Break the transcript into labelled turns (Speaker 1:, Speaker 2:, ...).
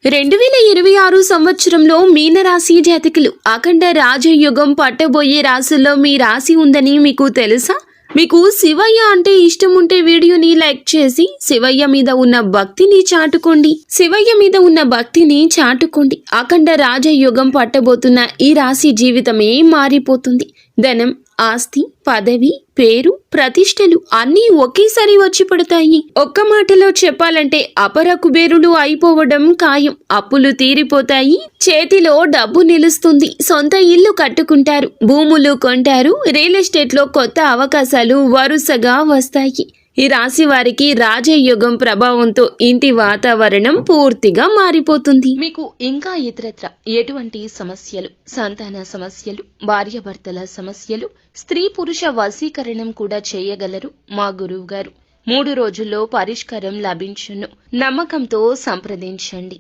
Speaker 1: 2026 సంవత్సరంలో మీనరాశి జాతకులు అఖండ రాజయోగం పట్టబోయే రాశుల్లో మీ రాశి ఉందని మీకు తెలుసా? మీకు శివయ్య అంటే ఇష్టం ఉంటే వీడియోని లైక్ చేసి శివయ్య మీద ఉన్న భక్తిని చాటుకోండి. అఖండ రాజయోగం పట్టబోతున్న ఈ రాశి జీవితమే మారిపోతుంది. ధనం, ఆస్తి, పదవి, పేరు, ప్రతిష్టలు అన్నీ ఒకేసారి వచ్చి పడతాయి. ఒక్క మాటలో చెప్పాలంటే అపర కుబేరులు అయిపోవడం ఖాయం. అప్పులు తీరిపోతాయి, చేతిలో డబ్బు నిలుస్తుంది, సొంత ఇల్లు కట్టుకుంటారు, భూములు కొంటారు, రియల్ ఎస్టేట్ లో కొత్త అవకాశాలు వరుసగా వస్తాయి. ఈ రాశి వారికి రాజయోగం ప్రభావంతో ఇంటి వాతావరణం పూర్తిగా మారిపోతుంది. మీకు ఇంకా ఇతరత్ర ఎటువంటి సమస్యలు, సంతాన సమస్యలు, భార్యాభర్తల సమస్యలు, స్త్రీ పురుష వశీకరణం కూడా చేయగలరు మా గురువు గారు. 3 రోజుల్లో పరిష్కారం లభించును. నమ్మకంతో సంప్రదించండి.